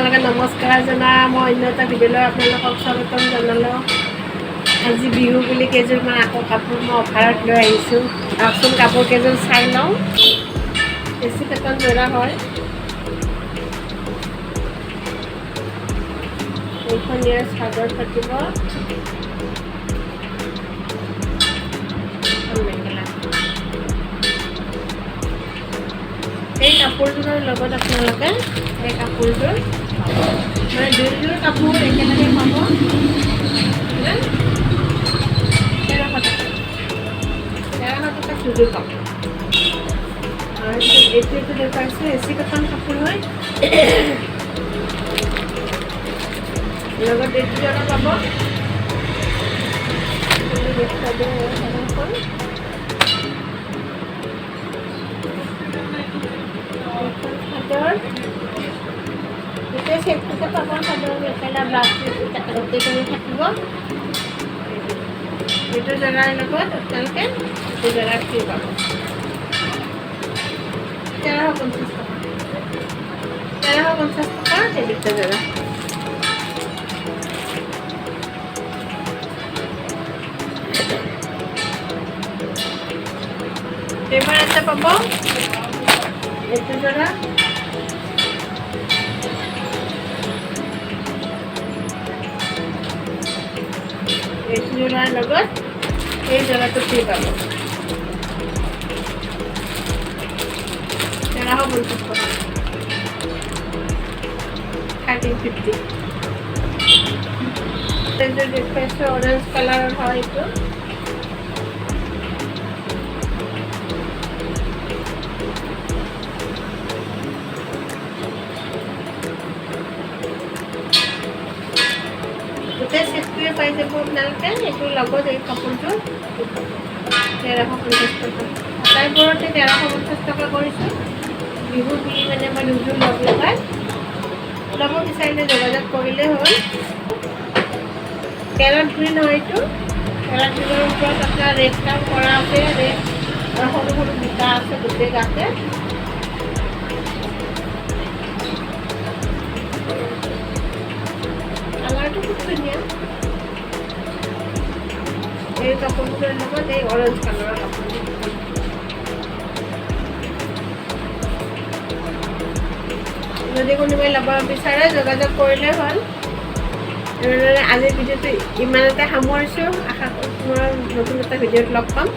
আপোনালোকে নমস্কাৰ জনাই মই অন্য এটা ভিডিঅ'লৈ আপোনালোকক স্বাগতম জনালোঁ। আজি বিহু বুলি কেইযোৰমান আকৌ কাপোৰ মই অফাৰত লৈ আহিছোঁ। আহকচোন কাপোৰ কেইযোৰ চাই লওঁ। বেছি পেটন যোৰা হয়। এইখন ইয়াৰ চাদৰ থাকিব, মেখেলা। এই কাপোৰযোৰৰ লগত আপোনালোকে এই কাপোৰযোৰ মানে দুয়োযোৰ কাপোৰ একেলগে পাব 1300 টকা দুযোৰ কাপোৰ। আৰু এইটো দেখুৱাইছোঁ এচি কটন কাপোৰ হয়। লগত এইটো জোৰা পাব। চাদৰ গোটেই চেটটোতে পাব। চাদৰ মেখেলা ব্লাউজ গোটেইখিনি থাকিব। এইটো জোৰাৰ লগত আপোনালোকে এইটো জোৰা ফ্ৰী পাব। 1350 টকা। 1350 টকা এই দুটা জোৰা। এবাৰ এটা পাবো এইটো জোৰা। এইটো জোৰাৰ লগত এই জোৰাটো ফ্ৰী পাব। 1350 টকা। 1350। এইযোৰ দেখুৱাইছোঁ অৰেঞ্জ কালাৰৰ হয়। এইটো গোটেই চেটটোৱে পাই যাব আপোনালোকে। এইটোৰ লগত এই কাপোৰযোৰ 1350 টকা। আটাইবোৰতে 1350 টকা কৰিছোঁ। বিহু বুলি মানে মই দুযোৰ ল'ব বিচাৰিলে যোগাযোগ কৰিলেই হ'ল। কেৰেট গ্ৰীণ হয় এইটো। কেৰেট গ্ৰীণৰ ওপৰত আপোনাৰ ৰেড কাম কৰা আছে। ৰেড আৰু সৰু সৰু বিটা আছে গোটেই গাতে। কালাৰটো খুব ধুনীয়া। এই কাপোৰবোৰৰ লগত এই অৰেঞ্জ কালাৰৰ কাপোৰ। যদি কোনোবাই ল'ব বিচাৰে যোগাযোগ কৰিলে হ'ল। এনেদৰে আজিৰ ভিডিঅ'টো ইমানতে সামৰিছোঁ। আশা কৰোঁ নতুন এটা ভিডিঅ'ত লগ পাম।